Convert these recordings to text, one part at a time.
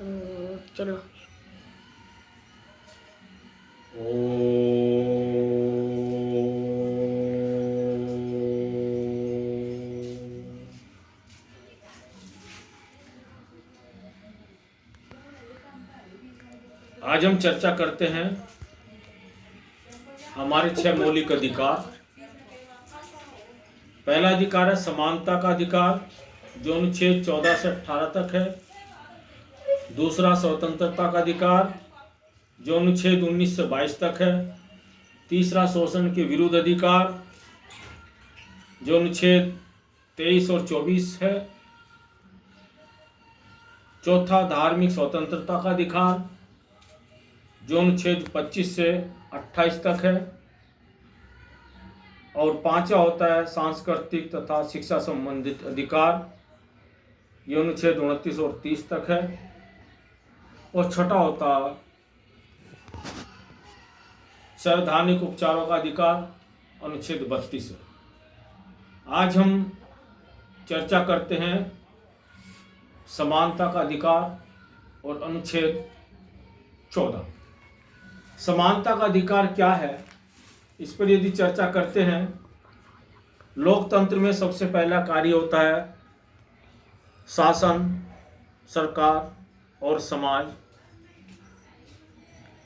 चलो। आज हम चर्चा करते हैं हमारे 6 मौलिक अधिकार। पहला अधिकार है समानता का अधिकार, जो अनुच्छेद 14 से 18 तक है। दूसरा स्वतंत्रता का अधिकार, जो अनुच्छेद 19 से 22 तक है। तीसरा शोषण के विरुद्ध अधिकार, जो अनुच्छेद 23 और 24 है। चौथा धार्मिक स्वतंत्रता का अधिकार, जो अनुच्छेद 25 से 28 तक है। और पांचवा होता है सांस्कृतिक तथा शिक्षा संबंधित अधिकार, ये अनुच्छेद 29 और 30 तक है। और छठा होता है संवैधानिक उपचारों का अधिकार, अनुच्छेद 32 है। आज हम चर्चा करते हैं समानता का अधिकार और अनुच्छेद 14। समानता का अधिकार क्या है, इस पर यदि चर्चा करते हैं, लोकतंत्र में सबसे पहला कार्य होता है शासन, सरकार और समाज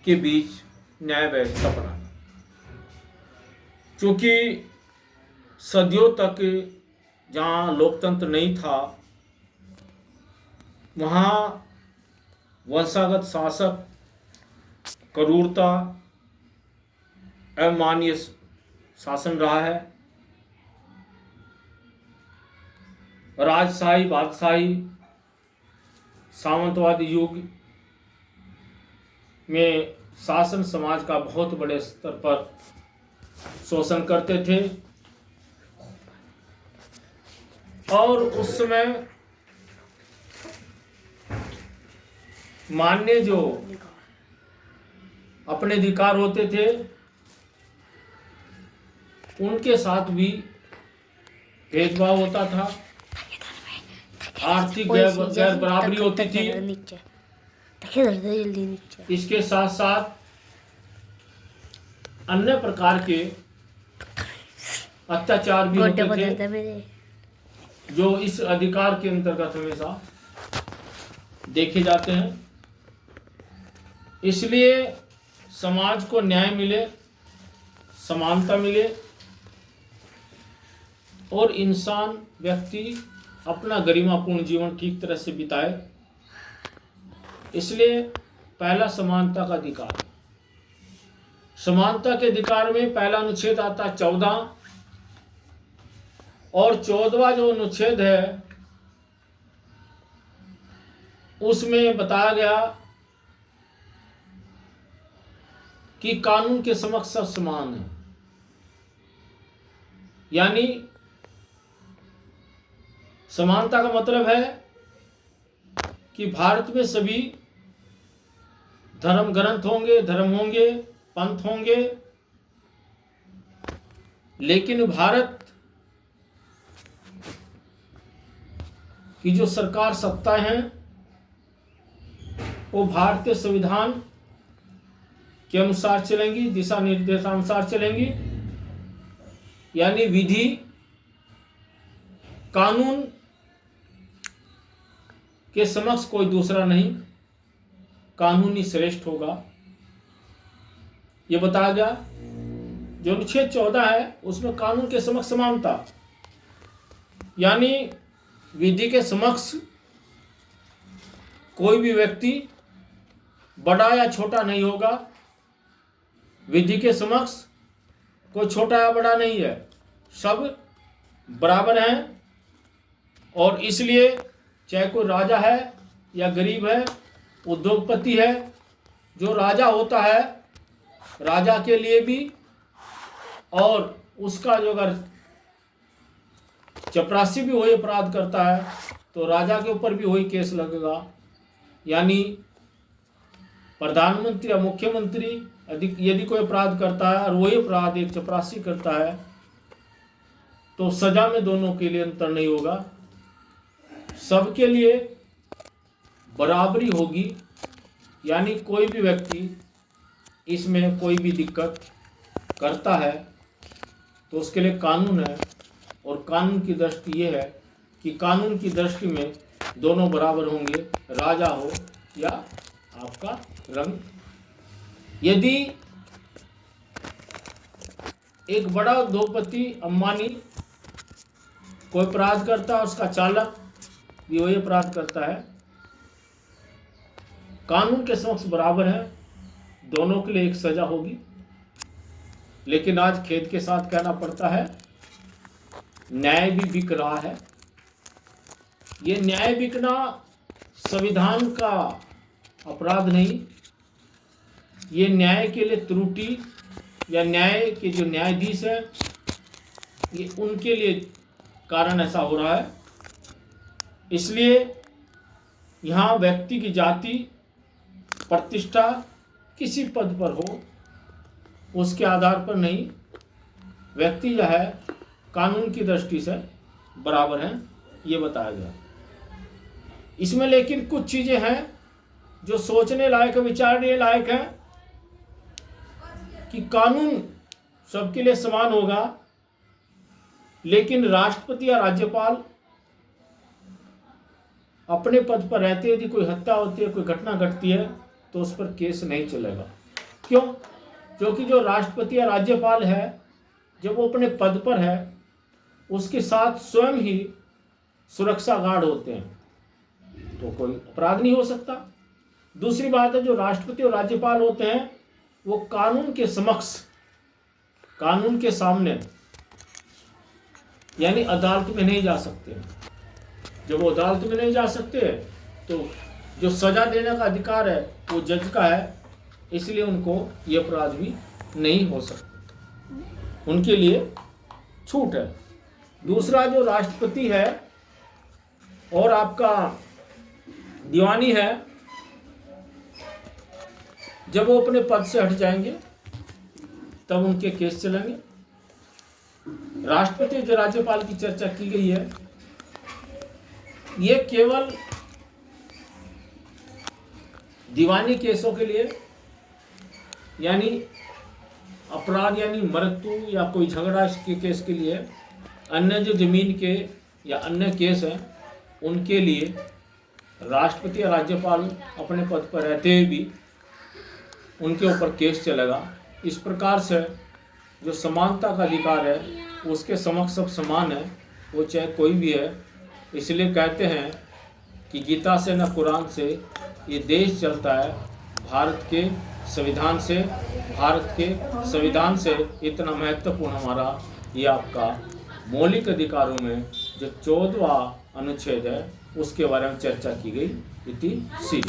के बीच न्याय व्यवस्था बनाना। क्योंकि सदियों तक जहाँ लोकतंत्र नहीं था, वहाँ वंशागत शासक, क्रूरता एवं मानवीय शासन रहा है। राजशाही, बादशाही, सामंतवादी युग में शासन समाज का बहुत बड़े स्तर पर शोषण करते थे। और उस समय मान्य जो अपने अधिकार होते थे, उनके साथ भी भेदभाव होता था। आर्थिक गैर बराबरी होती थी। इसके साथ साथ अन्य प्रकार के अत्याचार भी होते थे, जो इस अधिकार के अंतर्गत हमेशा देखे जाते हैं। इसलिए समाज को न्याय मिले, समानता मिले और इंसान, व्यक्ति अपना गरिमापूर्ण जीवन ठीक तरह से बिताए, इसलिए पहला समानता का अधिकार। समानता के अधिकार में पहला अनुच्छेद आता है 14, और 14वां जो अनुच्छेद है उसमें बताया गया कि कानून के समक्ष सब समान है। यानी समानता का मतलब है कि भारत में सभी धर्म ग्रंथ होंगे, धर्म होंगे, पंथ होंगे, लेकिन भारत की जो सरकार सत्ता है वो भारतीय संविधान के अनुसार चलेंगी, दिशा निर्देशानुसार चलेंगी। यानी विधि, कानून के समक्ष कोई दूसरा नहीं, कानूनी श्रेष्ठ होगा, ये बताया गया। जो अनुच्छेद 14 है उसमें कानून के समक्ष समानता, यानी विधि के समक्ष कोई भी व्यक्ति बड़ा या छोटा नहीं होगा। विधि के समक्ष कोई छोटा या बड़ा नहीं है, सब बराबर हैं। और इसलिए चाहे कोई राजा है या गरीब है, उद्योगपति है, जो राजा होता है, राजा के लिए भी, और उसका जो अगर चपरासी भी वही अपराध करता है तो राजा के ऊपर भी वही केस लगेगा। यानी प्रधानमंत्री या मुख्यमंत्री यदि कोई अपराध करता है और वही अपराध एक चपरासी करता है तो सजा में दोनों के लिए अंतर नहीं होगा। सबके लिए बराबरी होगी, यानी कोई भी व्यक्ति इसमें कोई भी दिक्कत करता है तो उसके लिए कानून है, और कानून की दृष्टि ये है कि कानून की दृष्टि में दोनों बराबर होंगे, राजा हो या आपका रंग। यदि एक बड़ा उद्योगपति अंबानी कोई अपराध करता है, उसका चालक भी वही अपराध करता है, कानून के समक्ष बराबर है, दोनों के लिए एक सजा होगी। लेकिन आज खेद के साथ कहना पड़ता है, न्याय भी बिक रहा है। ये न्याय बिकना संविधान का अपराध नहीं, ये न्याय के लिए त्रुटि या न्याय के जो न्यायाधीश है, ये उनके लिए कारण ऐसा हो रहा है। इसलिए यहाँ व्यक्ति की जाति, प्रतिष्ठा किसी पद पर हो, उसके आधार पर नहीं, व्यक्ति जो है कानून की दृष्टि से बराबर है, ये बताया गया। इसमें लेकिन कुछ चीजें हैं जो सोचने लायक, विचारने लायक है कि कानून सबके लिए समान होगा, लेकिन राष्ट्रपति या राज्यपाल अपने पद पर रहते यदि कोई हत्या होती है, कोई घटना घटती है, तो उस पर केस नहीं चलेगा। क्यों? क्योंकि जो राष्ट्रपति या राज्यपाल है, जब वो अपने पद पर है, उसके साथ स्वयं ही सुरक्षा गार्ड होते हैं, तो कोई अपराध नहीं हो सकता। दूसरी बात है, जो राष्ट्रपति और राज्यपाल होते हैं वो कानून के समक्ष, कानून के सामने, यानी अदालत में नहीं जा सकते। जब वो अदालत में नहीं जा सकते तो जो सजा देने का अधिकार है वो जज का है, इसलिए उनको ये अपराध भी नहीं हो सकते, उनके लिए छूट है। दूसरा, जो राष्ट्रपति है और आपका दीवानी है, जब वो अपने पद से हट जाएंगे तब उनके केस चलेंगे। राष्ट्रपति जो राज्यपाल की चर्चा की गई है, ये केवल दीवानी केसों के लिए, यानी अपराध यानी मृत्यु या कोई झगड़ा के केस के लिए, अन्य जो जमीन के या अन्य केस हैं उनके लिए राष्ट्रपति या राज्यपाल अपने पद पर रहते हुए भी उनके ऊपर केस चलेगा। इस प्रकार से जो समानता का अधिकार है उसके समक्ष सब समान है, वो चाहे कोई भी है। इसलिए कहते हैं कि गीता से न कुरान से ये देश चलता है, भारत के संविधान से, भारत के संविधान से इतना महत्वपूर्ण हमारा ये आपका मौलिक अधिकारों में जो 14वां अनुच्छेद है उसके बारे में चर्चा की गई। इति श्री।